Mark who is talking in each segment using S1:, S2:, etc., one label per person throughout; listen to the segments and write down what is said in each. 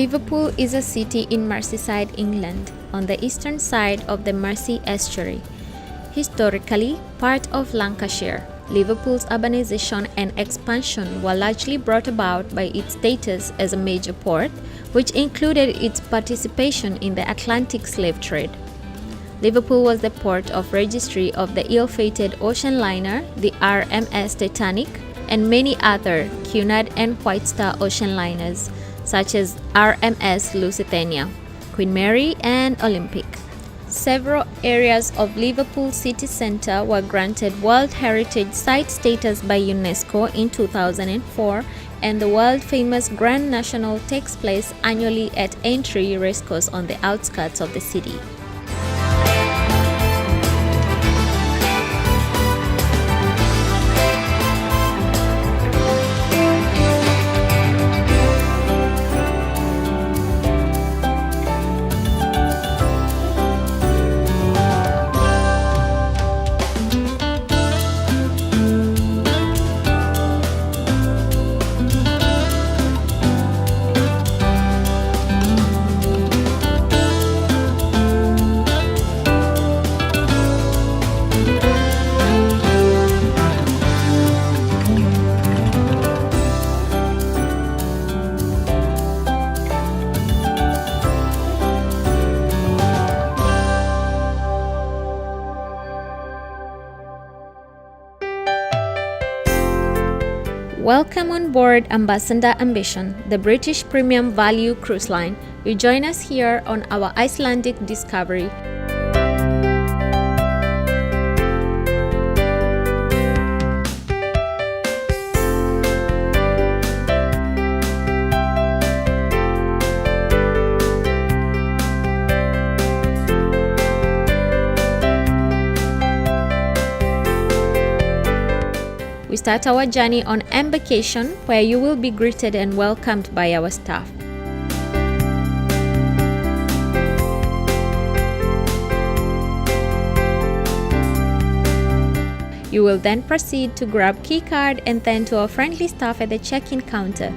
S1: Liverpool is a city in Merseyside, England, on the eastern side of the Mersey estuary. Historically part of Lancashire, Liverpool's urbanization and expansion were largely brought about by its status as a major port, which included its participation in the Atlantic slave trade. Liverpool was the port of registry of the ill-fated ocean liner, the RMS Titanic, and many other Cunard and White Star ocean liners, such as RMS Lusitania, Queen Mary, and Olympic. Several areas of Liverpool city centre were granted World Heritage Site status by UNESCO in 2004, and the world-famous Grand National takes place annually at Aintree Racecourse on the outskirts of the city. Welcome on board Ambassador Ambition, the British premium value cruise line. You join us here on our Icelandic discovery. We start our journey on embarkation, where you will be greeted and welcomed by our staff. You will then proceed to grab keycard and then to our friendly staff at the check-in counter.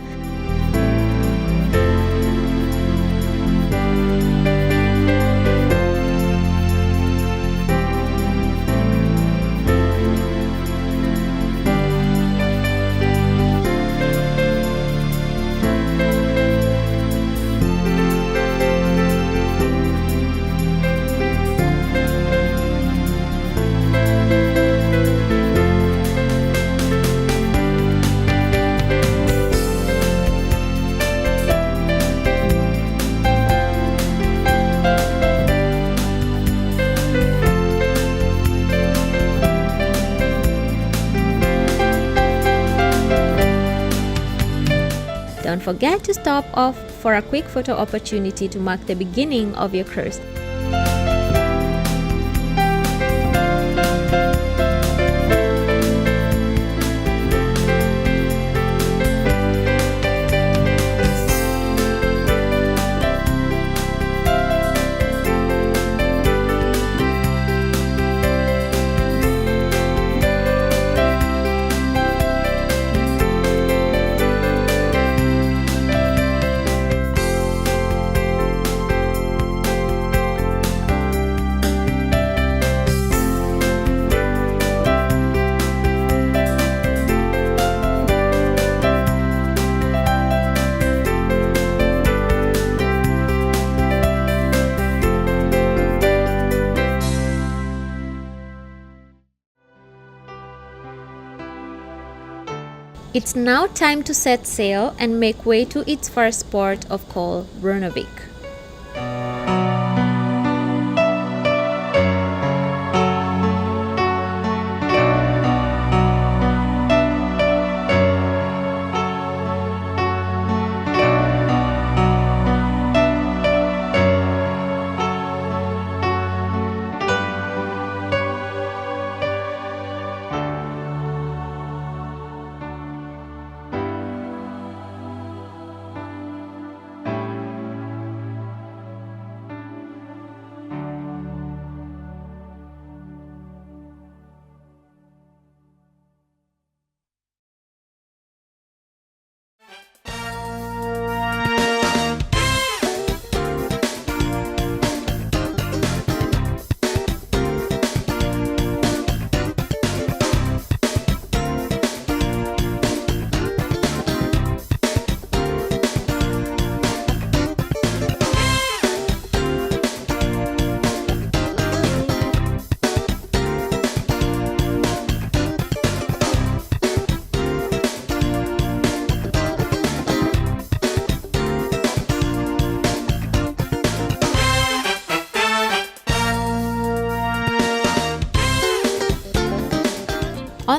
S1: Don't forget to stop off for a quick photo opportunity to mark the beginning of your cruise. It's now time to set sail and make way to its first port of call, Runavík.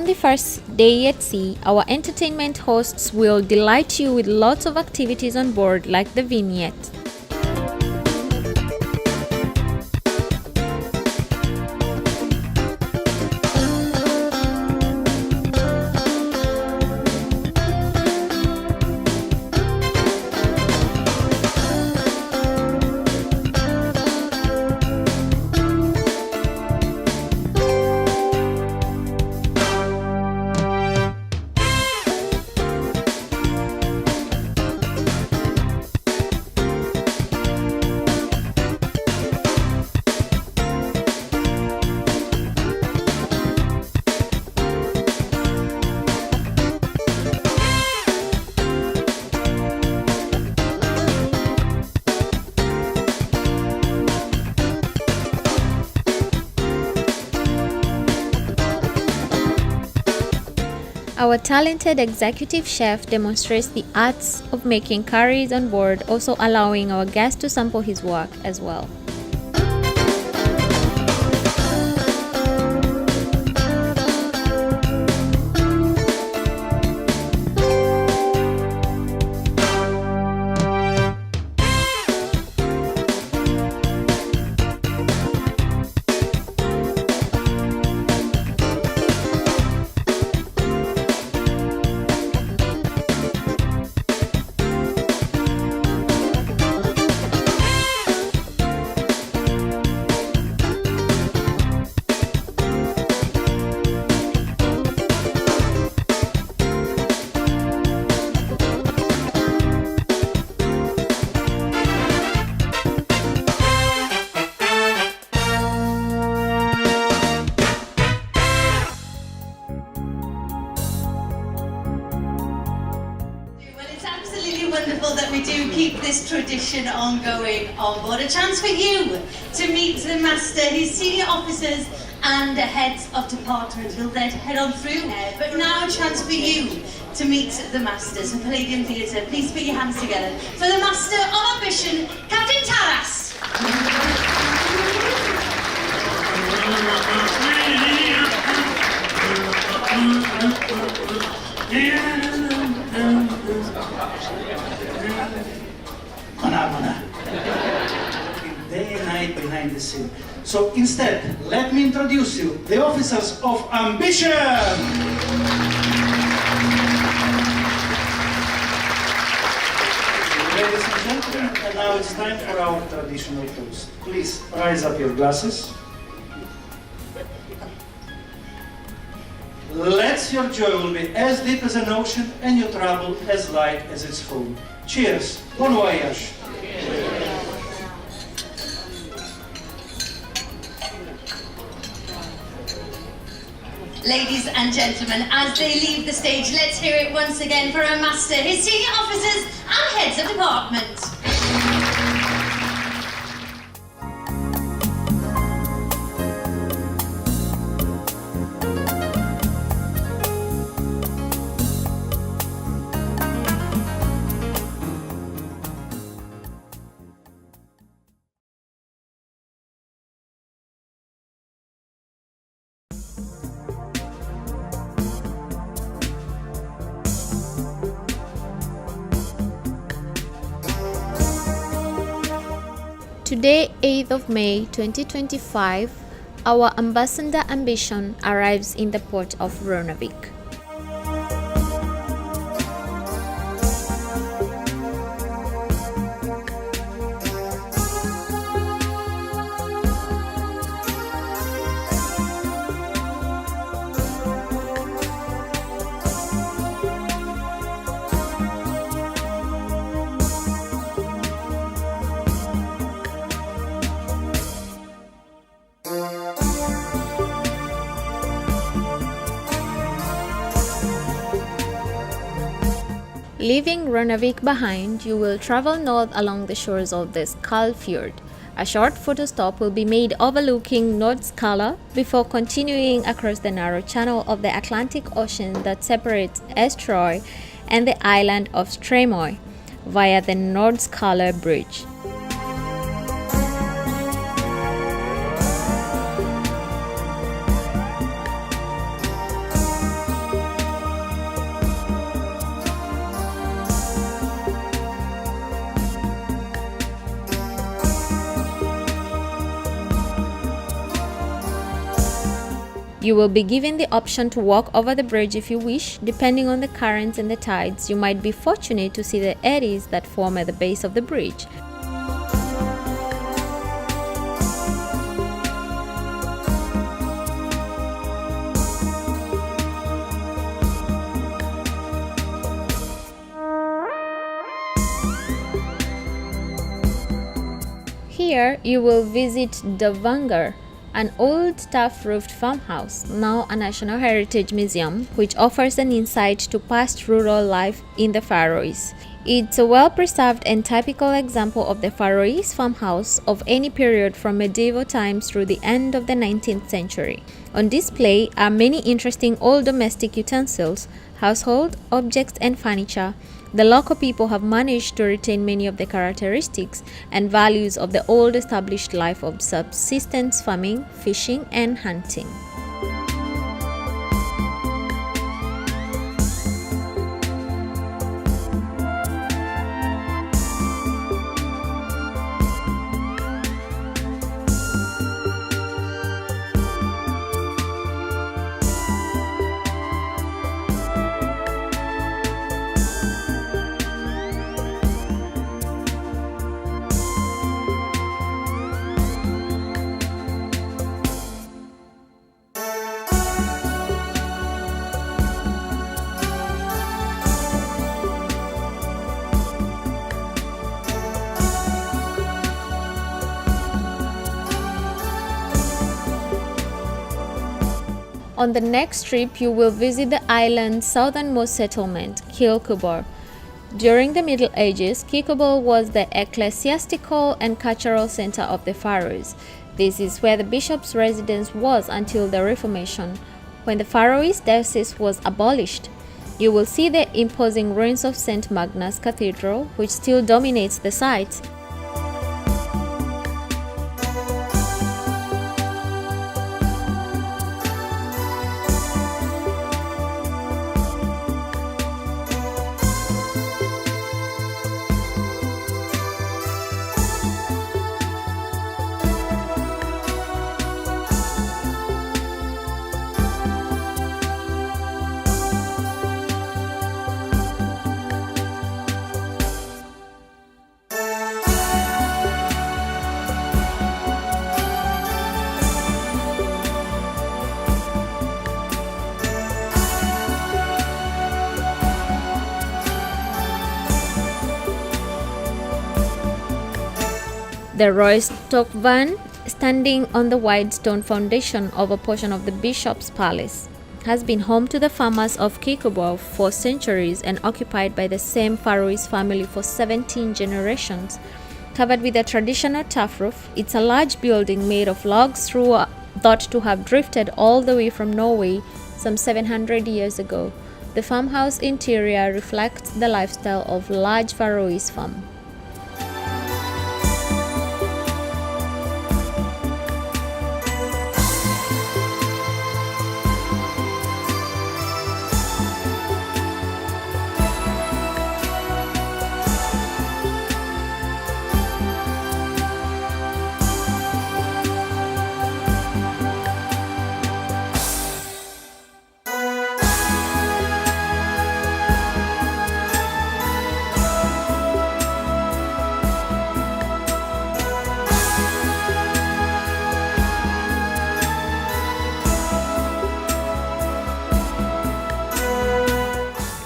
S1: on the first day at sea, our entertainment hosts will delight you with lots of activities on board, like the vignette. Our talented executive chef demonstrates the arts of making curries on board, also allowing our guests to sample his work as well.
S2: Wonderful that we do keep this tradition ongoing on board. A chance for you to meet the master, his senior officers and heads of department. We'll then head on through. But now a chance for you to meet the master. So Palladium Theatre, please put your hands together for the master of ambition, Captain Taras.
S3: Mana. Day and night behind the scene. So instead, let me introduce you the officers of ambition. Ladies and gentlemen, and now it's time for our traditional toast. Please rise up your glasses. Let your joy will be as deep as an ocean and your trouble as light as its foam. Cheers. Bon voyage.
S2: Ladies and gentlemen, as they leave the stage, let's hear it once again for our master, his senior officers and heads of department.
S1: Today, 8th of May 2025, our Ambassador Ambition arrives in the port of Ronavik. Leaving Ronavik behind, you will travel north along the shores of the Fjord. A short photo stop will be made overlooking Nordskala before continuing across the narrow channel of the Atlantic Ocean that separates Eysturoy and the island of Streymoy via the Nordskala Bridge. You will be given the option to walk over the bridge if you wish. Depending on the currents and the tides, you might be fortunate to see the eddies that form at the base of the bridge. Here, you will visit Davanger, an old tuff-roofed farmhouse, now a National Heritage Museum, which offers an insight to past rural life in the Faroes. It's a well-preserved and typical example of the Faroese farmhouse of any period from medieval times through the end of the 19th century. On display are many interesting old domestic utensils, household objects and furniture. The local people have managed to retain many of the characteristics and values of the old established life of subsistence farming, fishing, and hunting. On the next trip, you will visit the island's southernmost settlement, Kyrkjebø. During the Middle Ages, Kyrkjebø was the ecclesiastical and cultural center of the Faroes. This is where the bishop's residence was until the Reformation, when the Faroese diocese was abolished. You will see the imposing ruins of St. Magnus Cathedral, which still dominates the site. The Roystockvan, standing on the wide stone foundation of a portion of the bishop's palace, has been home to the farmers of Kyrkjebø for centuries and occupied by the same Faroese family for 17 generations. Covered with a traditional tuff roof, it's a large building made of logs thought to have drifted all the way from Norway some 700 years ago. The farmhouse interior reflects the lifestyle of large Faroese farm.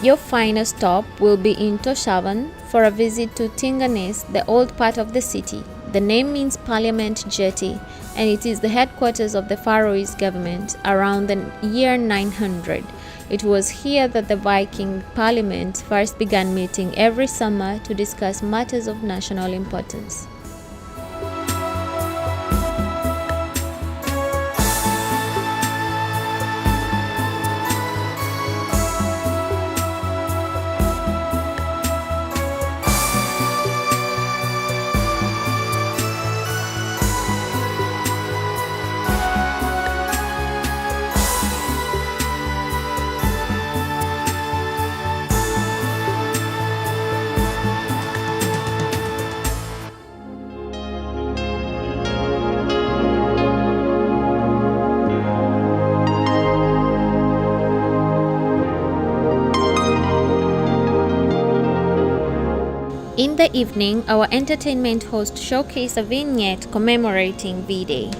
S1: Your final stop will be in Tórshavn for a visit to Tinganes, the old part of the city. The name means Parliament Jetty, and it is the headquarters of the Faroese government around the year 900. It was here that the Viking Parliament first began meeting every summer to discuss matters of national importance. the evening, our entertainment host showcased a vignette commemorating V-Day.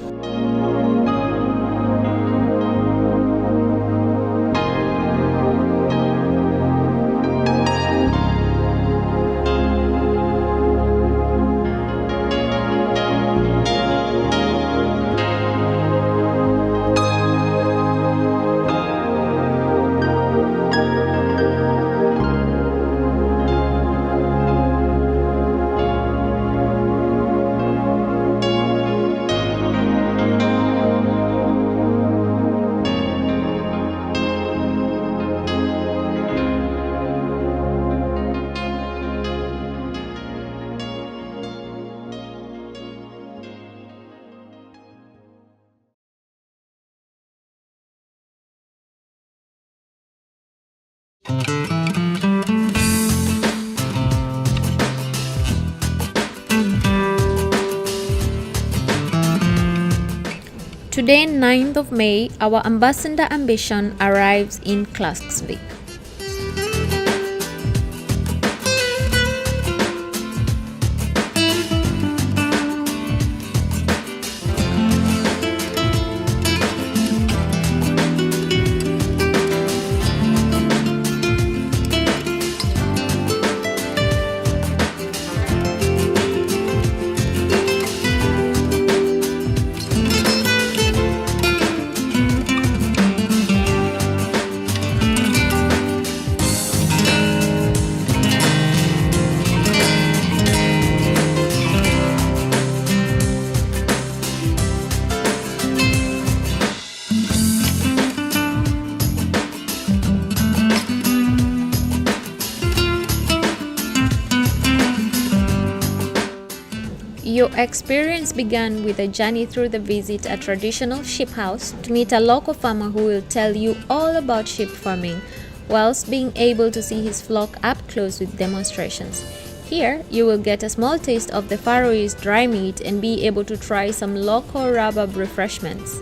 S1: Today, 9th of May, our Ambassador Ambition arrives in Klaksvik. Your experience began with a journey through the visit a traditional sheep house to meet a local farmer who will tell you all about sheep farming, whilst being able to see his flock up close with demonstrations. Here, you will get a small taste of the Faroese dry meat and be able to try some local rhubarb refreshments.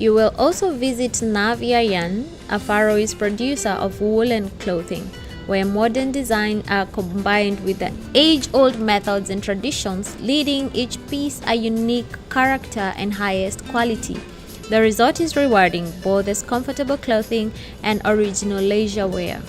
S1: You will also visit Naviayan, a Faroese producer of woolen clothing, where modern design are combined with the age-old methods and traditions, leading each piece a unique character and highest quality. The result is rewarding both as comfortable clothing and original leisure wear.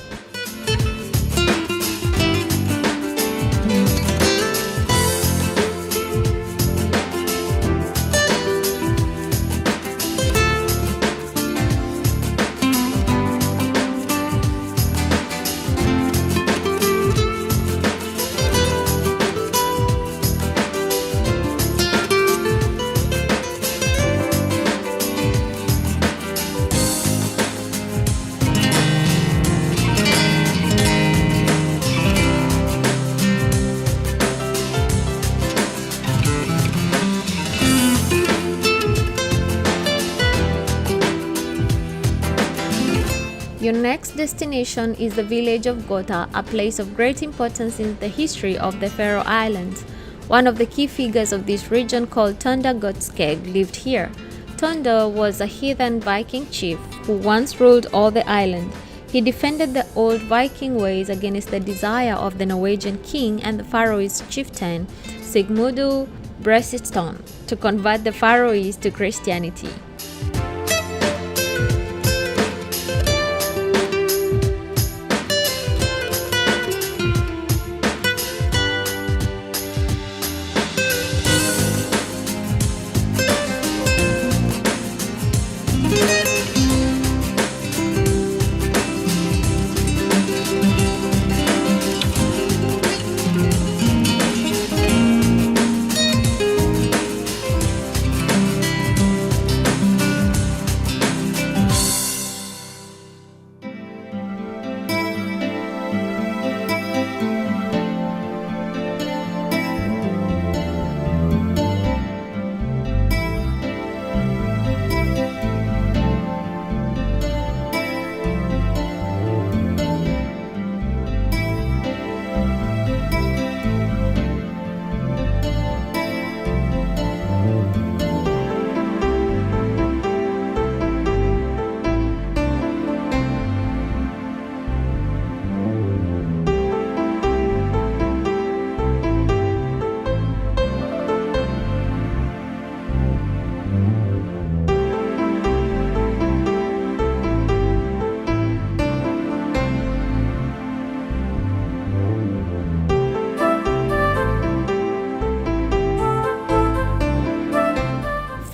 S1: Your next destination is the village of Gotha, a place of great importance in the history of the Faroe Islands. One of the key figures of this region, called Tonda Godskeg, lived here. Tonda was a heathen Viking chief who once ruled all the island. He defended the old Viking ways against the desire of the Norwegian king and the Faroese chieftain Sigmudu Bresiston to convert the Faroese to Christianity.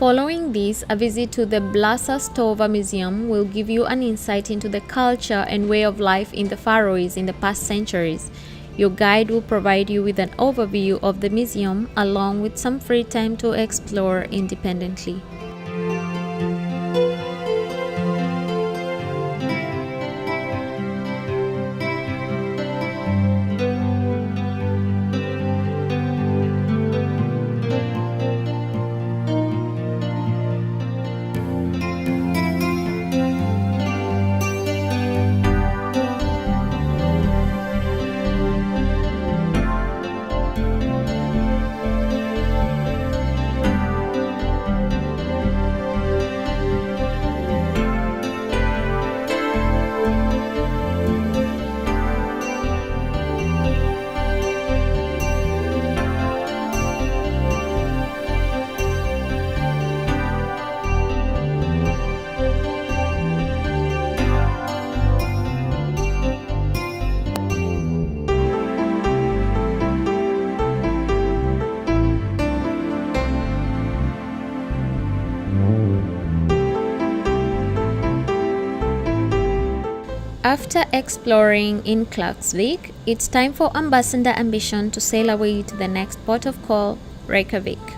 S1: Following this, a visit to the Blasastova Museum will give you an insight into the culture and way of life in the Faroes in the past centuries. Your guide will provide you with an overview of the museum along with some free time to explore independently. After exploring in Klaksvik, it's time for Ambassador Ambition to sail away to the next port of call, Reykjavik.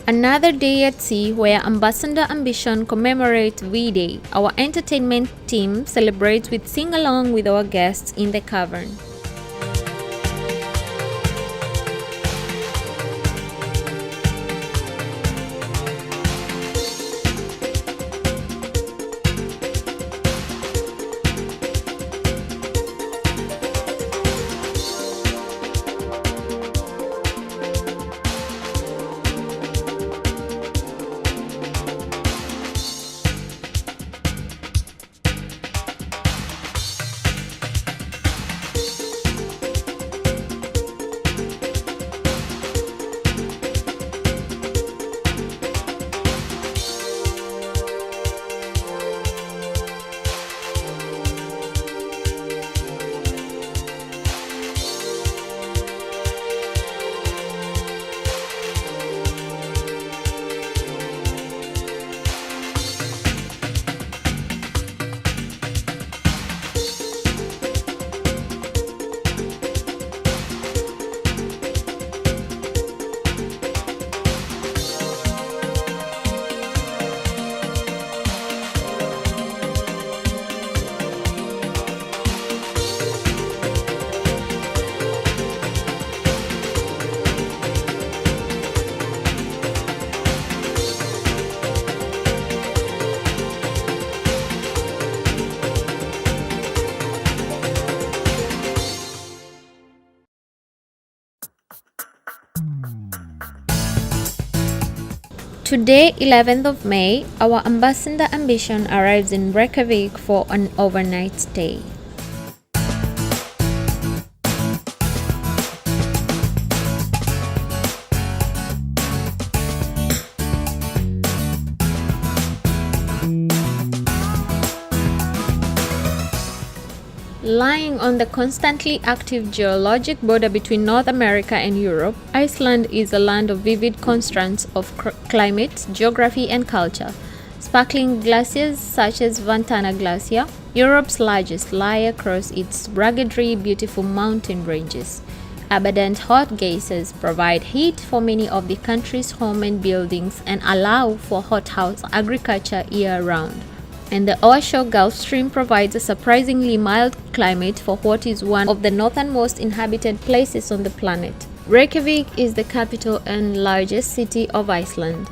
S1: Another day at sea where Ambassador Ambition commemorates V-Day. Our entertainment team celebrates with sing-along with our guests in the cavern. Today, 11th of May, our Ambassador Ambition arrives in Reykjavik for an overnight stay. Lying on the constantly active geologic border between North America and Europe, Iceland is a land of vivid contrasts of climate, geography and culture. Sparkling glaciers such as Ventana Glacier, Europe's largest, lie across its ruggedly beautiful mountain ranges. Abundant hot gases provide heat for many of the country's homes and buildings and allow for hothouse agriculture year-round. And the Oasho Gulf Stream provides a surprisingly mild climate for what is one of the northernmost inhabited places on the planet. Reykjavik is the capital and largest city of Iceland.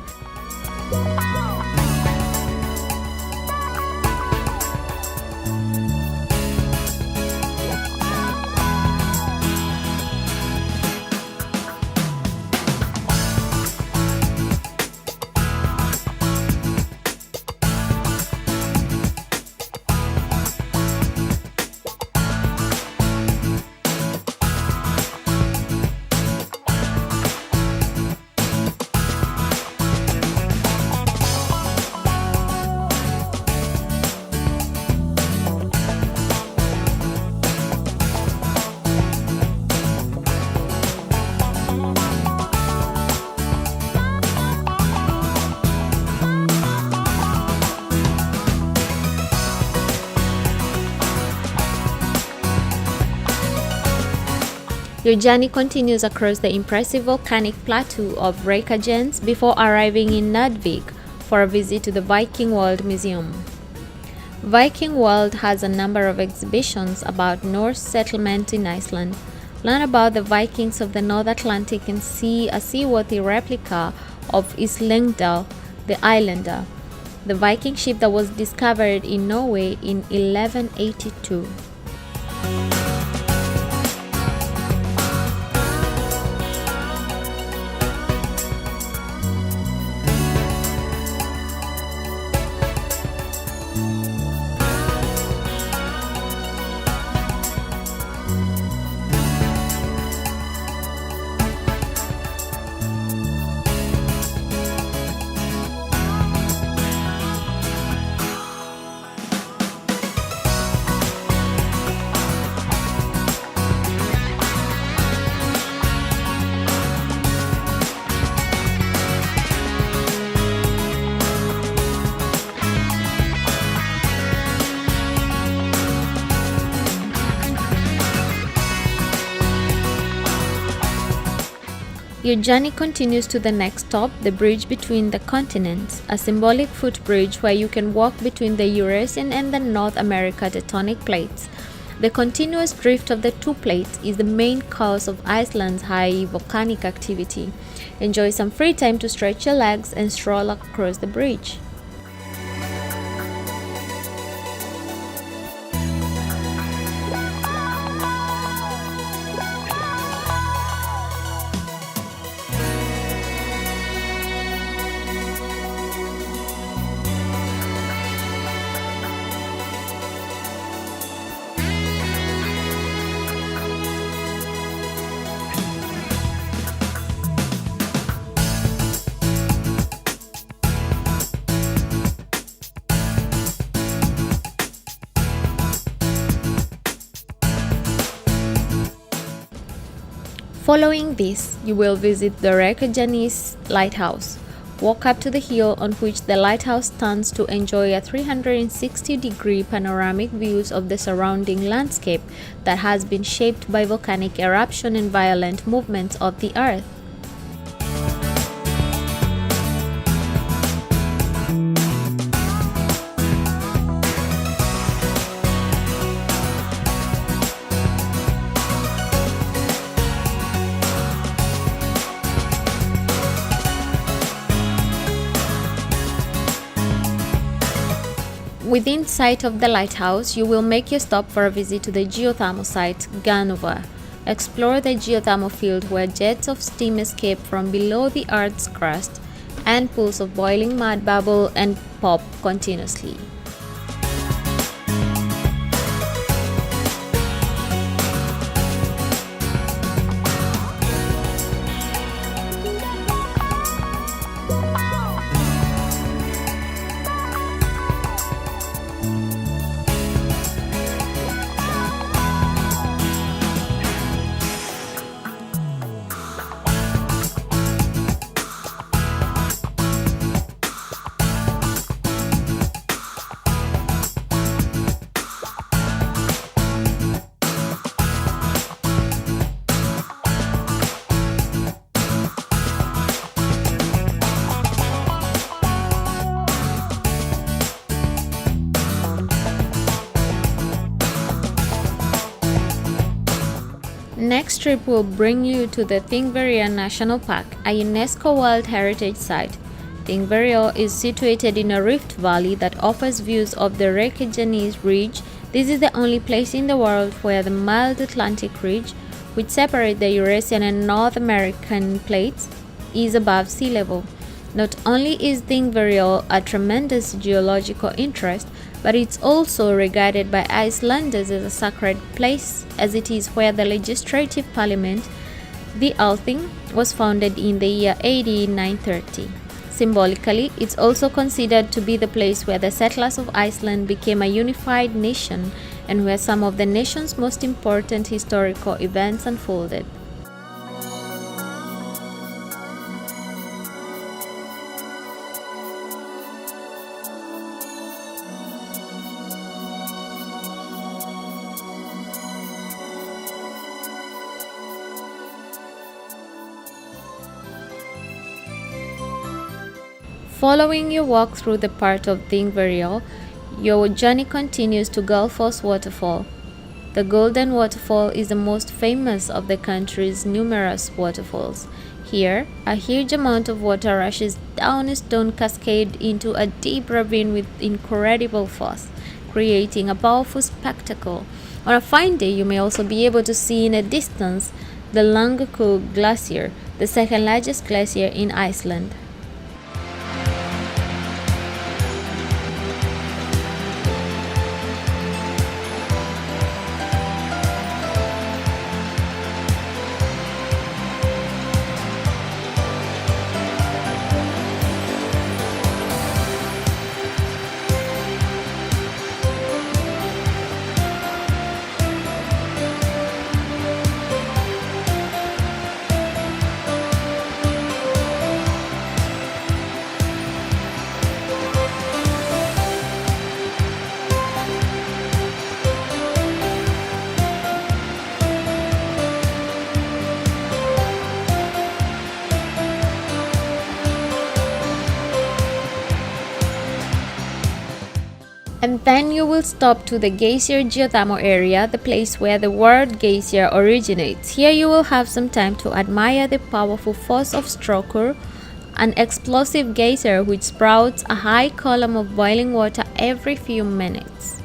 S1: Your journey continues across the impressive volcanic plateau of Reykjanes before arriving in Nordvik for a visit to the Viking World Museum. Viking World has a number of exhibitions about Norse settlement in Iceland. Learn about the Vikings of the North Atlantic and see a seaworthy replica of Islendal, the Islander, the Viking ship that was discovered in Norway in 1182. Your journey continues to the next stop, the bridge between the continents, a symbolic footbridge where you can walk between the Eurasian and the North America tectonic plates. The continuous drift of the two plates is the main cause of Iceland's high volcanic activity. Enjoy some free time to stretch your legs and stroll across the bridge. Following this, you will visit the Reykjanes Lighthouse. Walk up to the hill on which the lighthouse stands to enjoy a 360-degree panoramic views of the surrounding landscape that has been shaped by volcanic eruption and violent movements of the earth. Within sight of the lighthouse, you will make your stop for a visit to the geothermal site, Ganuva. Explore the geothermal field where jets of steam escape from below the Earth's crust and pools of boiling mud bubble and pop continuously. next trip will bring you to the Thingvellir National Park, a UNESCO World Heritage Site. Thingvellir is situated in a rift valley that offers views of the Reykjanes Ridge. This is the only place in the world where the mild Atlantic Ridge, which separates the Eurasian and North American plates, is above sea level. Not only is Thingvellir a tremendous geological interest, but it's also regarded by Icelanders as a sacred place, as it is where the legislative parliament, the Althing, was founded in the year AD 930. Symbolically, it's also considered to be the place where the settlers of Iceland became a unified nation and where some of the nation's most important historical events unfolded. Following your walk through the part of Thingvellir, your journey continues to Gullfoss Waterfall. The Golden Waterfall is the most famous of the country's numerous waterfalls. Here, a huge amount of water rushes down a stone cascade into a deep ravine with incredible force, creating a powerful spectacle. On a fine day, you may also be able to see in a distance the Langjökull Glacier, the second largest glacier in Iceland. And then you will stop to the Geysir Geothermal area, the place where the word geysir originates. Here you will have some time to admire the powerful force of Strokur, an explosive geyser which sprouts a high column of boiling water every few minutes.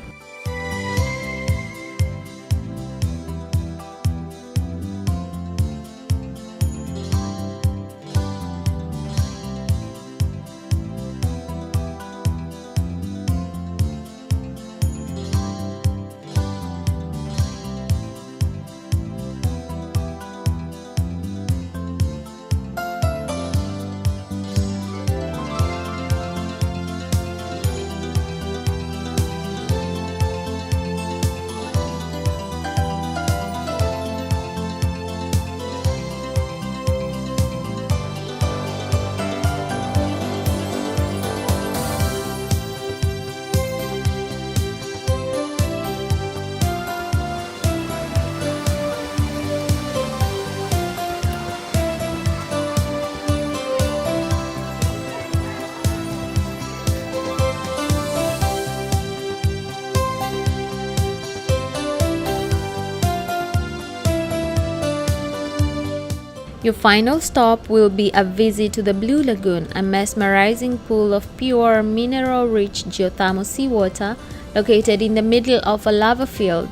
S1: Your final stop will be a visit to the Blue Lagoon, a mesmerizing pool of pure, mineral-rich geothermal seawater located in the middle of a lava field.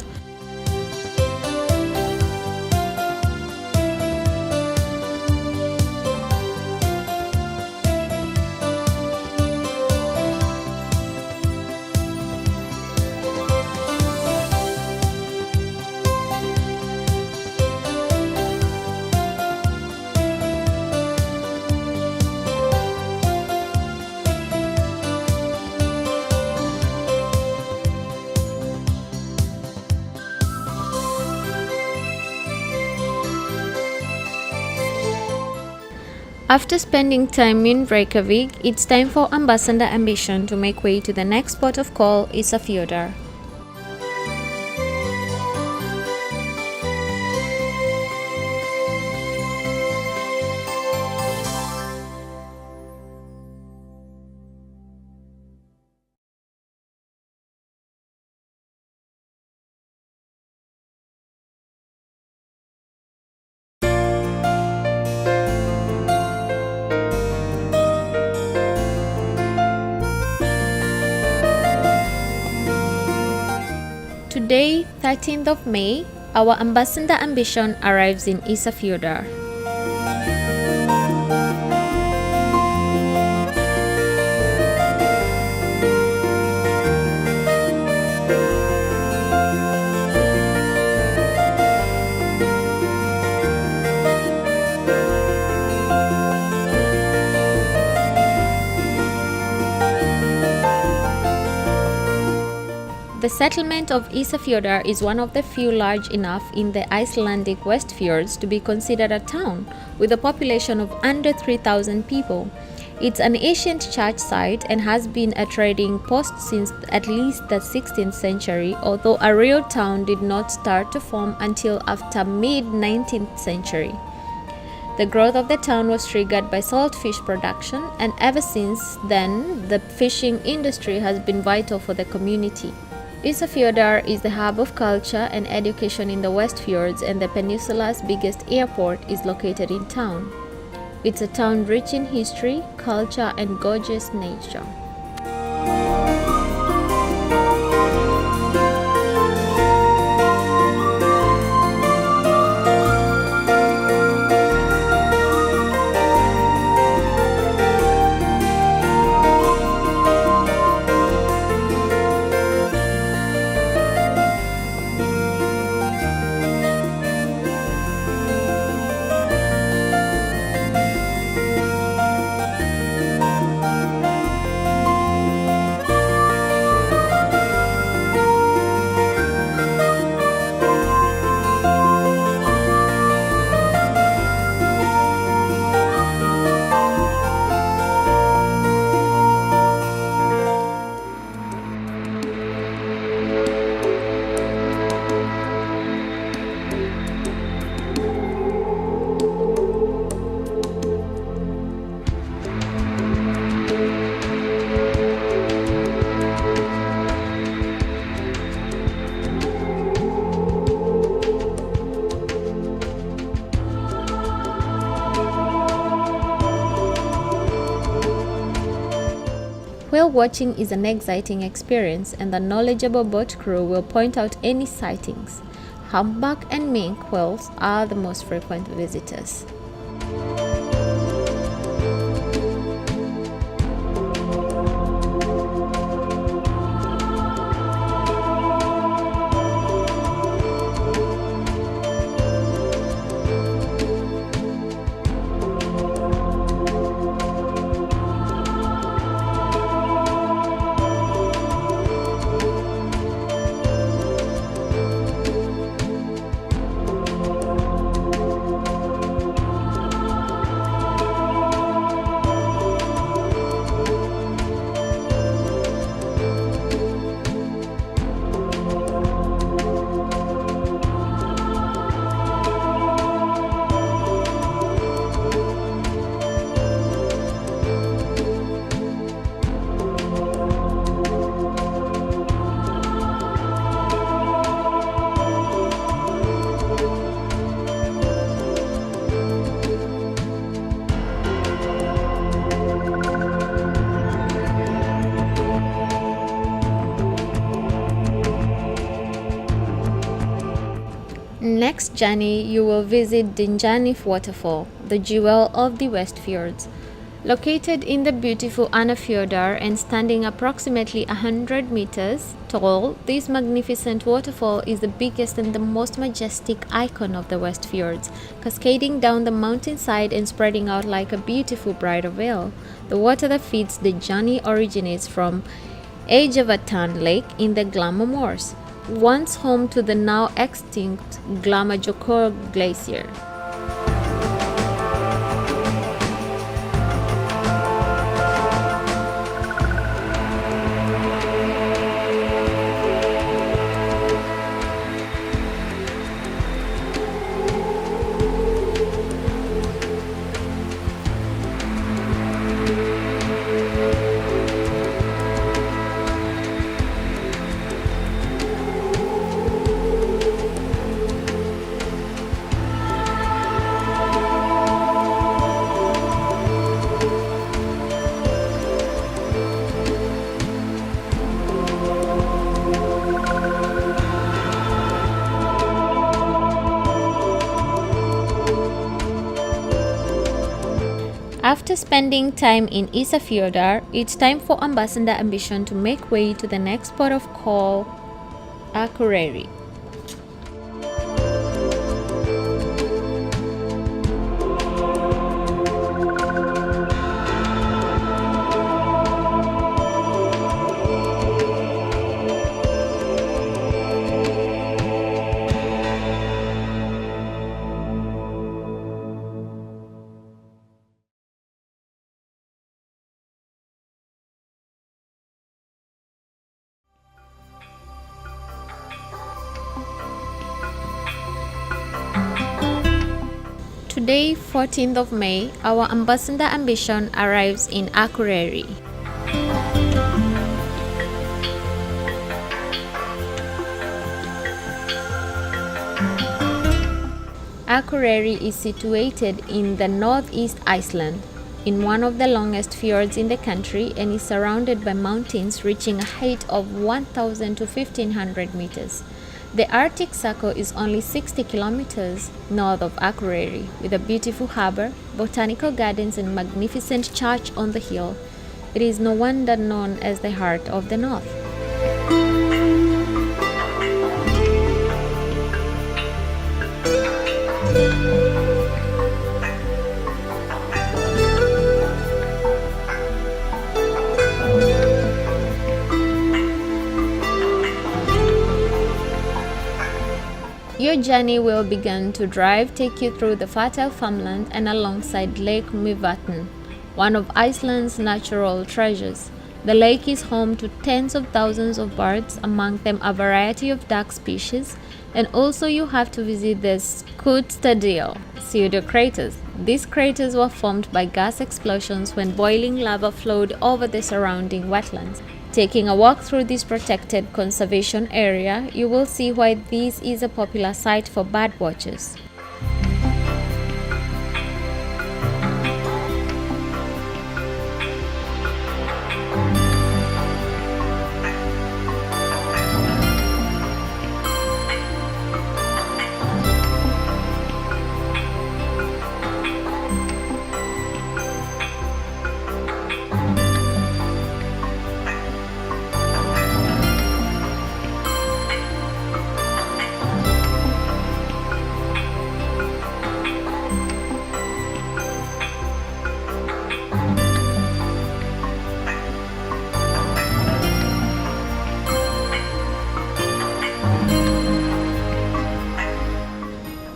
S1: After spending time in Reykjavik, it's time for Ambassador Ambition to make way to the next port of call, Ísafjörður. Today, 13th of May, our ambassador ambition arrives in Isafjordar. The settlement of Isafjordar is one of the few large enough in the Icelandic West Fjords to be considered a town, with a population of under 3,000 people. It's an ancient church site and has been a trading post since at least the 16th century, although a real town did not start to form until after mid-19th century. The growth of the town was triggered by salt fish production, and ever since then, the fishing industry has been vital for the community. Isafjordar is the hub of culture and education in the West Fjords, and the peninsula's biggest airport is located in town. It's a town rich in history, culture, and gorgeous nature. Whale watching is an exciting experience, and the knowledgeable boat crew will point out any sightings. Humpback and minke whales are the most frequent visitors. Next journey, you will visit Dinjanif Waterfall, the jewel of the West Fjords. Located in the beautiful Anafjordar and standing approximately 100 meters tall, this magnificent waterfall is the biggest and the most majestic icon of the West Fjords, cascading down the mountainside and spreading out like a beautiful bridal veil. The water that feeds the journey originates from Ejavatan Lake in the Glomma Moors, once home to the now extinct Glomma Glacier. After spending time in Isafjordar, it's time for Ambassador Ambition to make way to the next port of call, Akureyri. Today, 14th of May, our Ambassador Ambition arrives in Akureyri. Akureyri is situated in the northeast Iceland, in one of the longest fjords in the country, and is surrounded by mountains reaching a height of 1,000 to 1,500 meters. The Arctic Circle is only 60 kilometers north of Akureyri, with a beautiful harbor, botanical gardens, and magnificent church on the hill. It is no wonder known as the heart of the north. Your journey will begin to take you through the fertile farmland and alongside Lake Mývatn, one of Iceland's natural treasures. The lake is home to tens of thousands of birds, among them a variety of duck species, and also you have to visit the Skutadal pseudo craters. These craters were formed by gas explosions when boiling lava flowed over the surrounding wetlands. Taking a walk through this protected conservation area, you will see why this is a popular site for bird watchers.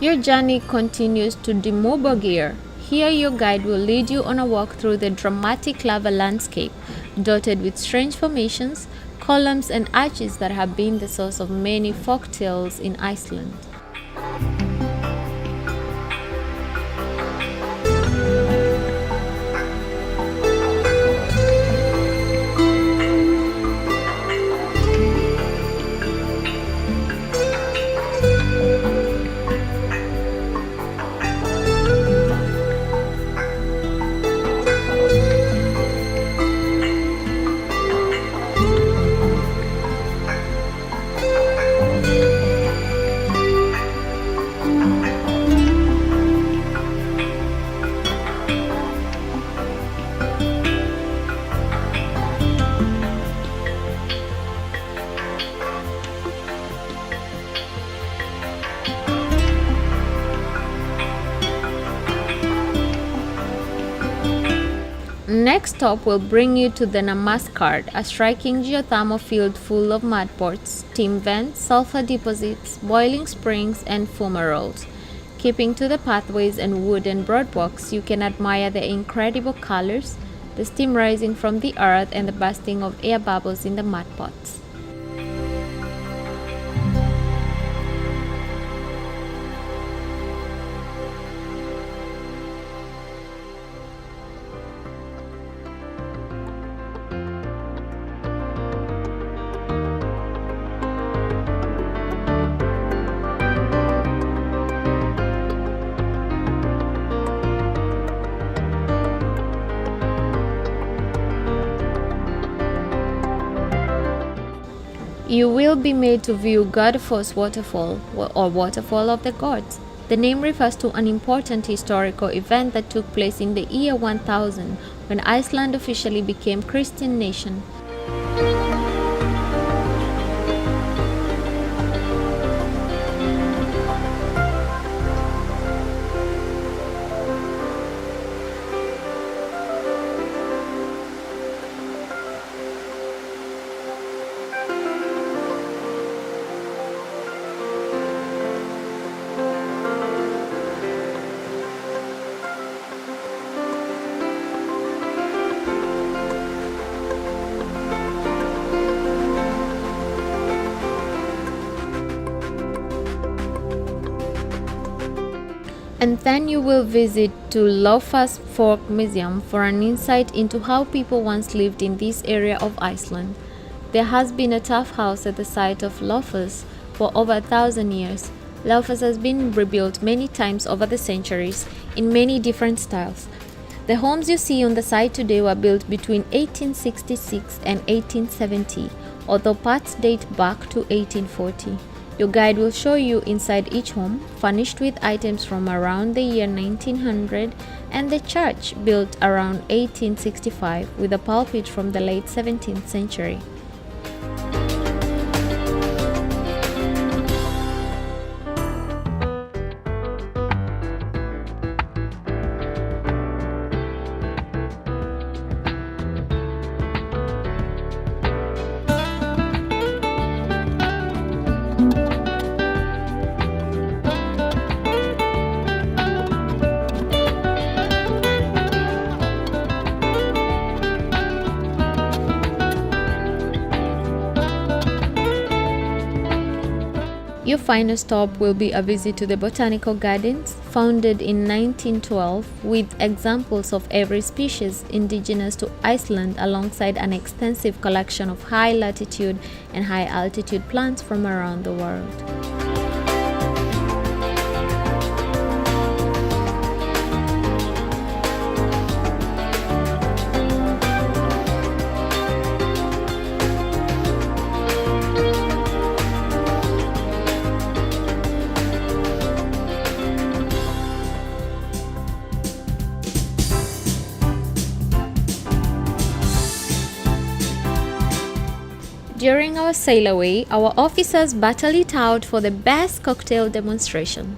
S1: Your journey continues to Dimobogir. Here your guide will lead you on a walk through the dramatic lava landscape, dotted with strange formations, columns and arches that have been the source of many folk tales in Iceland. Next stop will bring you to the Namaskard, a striking geothermal field full of mud ports, steam vents, sulfur deposits, boiling springs, and fumaroles. Keeping to the pathways and wooden boardwalks, you can admire the incredible colors, the steam rising from the earth, and the bursting of air bubbles in the mud pots. You will be made to view Godafoss waterfall, or waterfall of the gods. The name refers to an important historical event that took place in the year 1000 when Iceland officially became a Christian nation. And then you will visit to Laufa's Folk Museum for an insight into how people once lived in this area of Iceland. There has been a tough house at the site of Laufa's for over 1,000 years. Laufa's has been rebuilt many times over the centuries in many different styles. The homes you see on the site today were built between 1866 and 1870, although parts date back to 1840. Your guide will show you inside each home, furnished with items from around the year 1900, and the church built around 1865 with a pulpit from the late 17th century. Your final stop will be a visit to the Botanical Gardens, founded in 1912, with examples of every species indigenous to Iceland alongside an extensive collection of high-latitude and high-altitude plants from around the world. During our sail away, our officers battled it out for the best cocktail demonstration.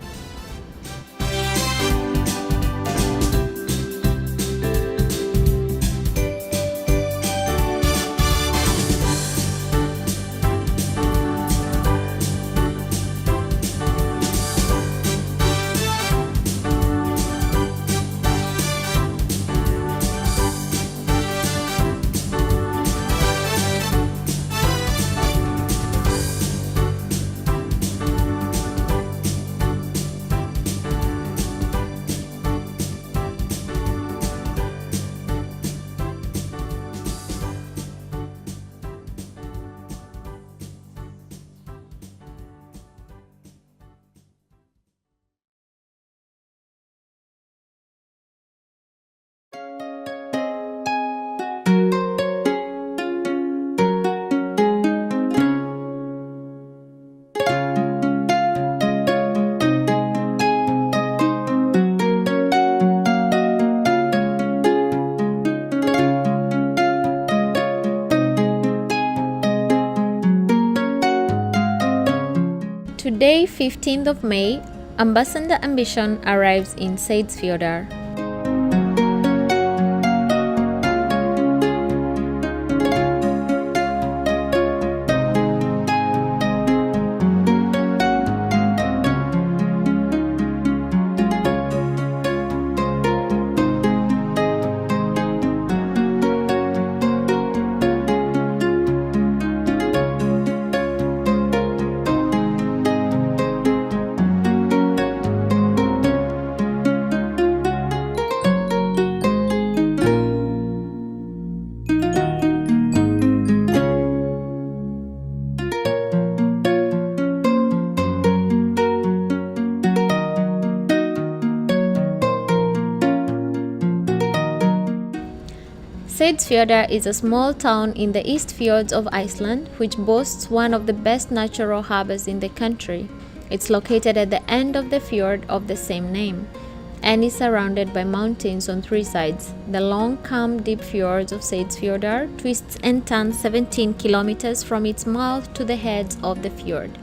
S1: Today, 15th of May, Ambassador Ambition arrives in Seyðisfjörður. Seyðisfjörður is a small town in the East Fjords of Iceland, which boasts one of the best natural harbors in the country. It's located at the end of the fjord of the same name and is surrounded by mountains on three sides. The long, calm, deep fjords of Seyðisfjordar twists and turns 17 kilometers from its mouth to the heads of the fjord.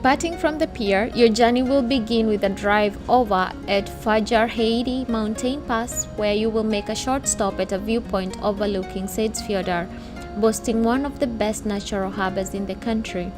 S1: Departing from the pier, your journey will begin with a drive over at Fajarheidi Mountain Pass, where you will make a short stop at a viewpoint overlooking Seyðisfjordar, boasting one of the best natural harbors in the country.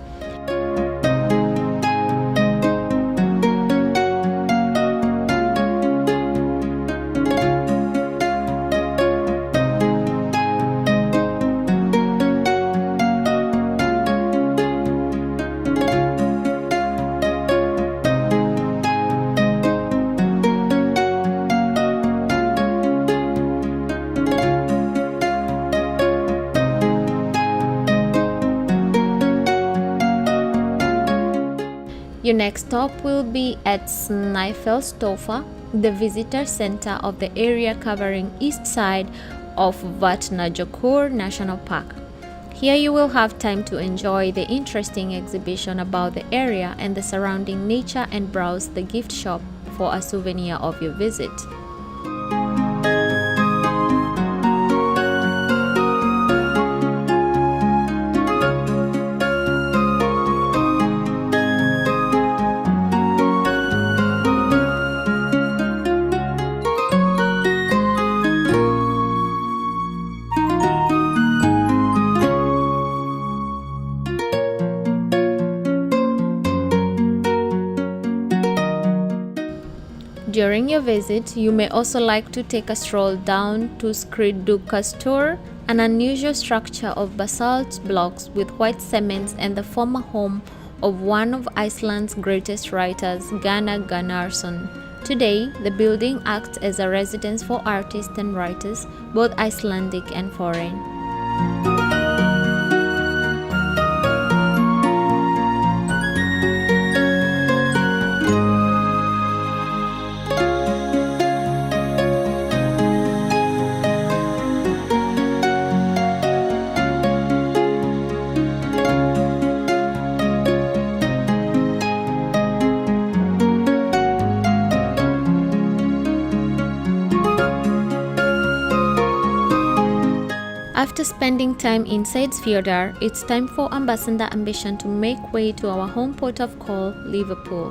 S1: Your next stop will be at Snæfellstorpa, the visitor center of the area covering east side of Vatnajökull National Park. Here you will have time to enjoy the interesting exhibition about the area and the surrounding nature and browse the gift shop for a souvenir of your visit. During your visit, you may also like to take a stroll down to Skriðuklaustur, an unusual structure of basalt blocks with white cements and the former home of one of Iceland's greatest writers, Gunnar Gunnarsson. Today, the building acts as a residence for artists and writers, both Icelandic and foreign. After spending time in Seyðisfjordar, it's time for Ambassador Ambition to make way to our home port of call, Liverpool.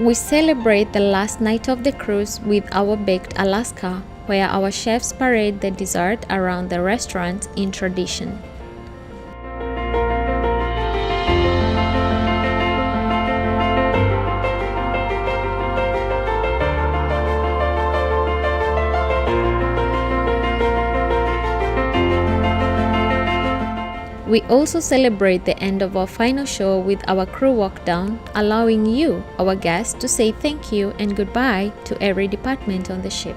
S1: We celebrate the last night of the cruise with our baked Alaska, where our chefs parade the dessert around the restaurant in tradition. We also celebrate the end of our final show with our crew walk down, allowing you, our guests, to say thank you and goodbye to every department on the ship.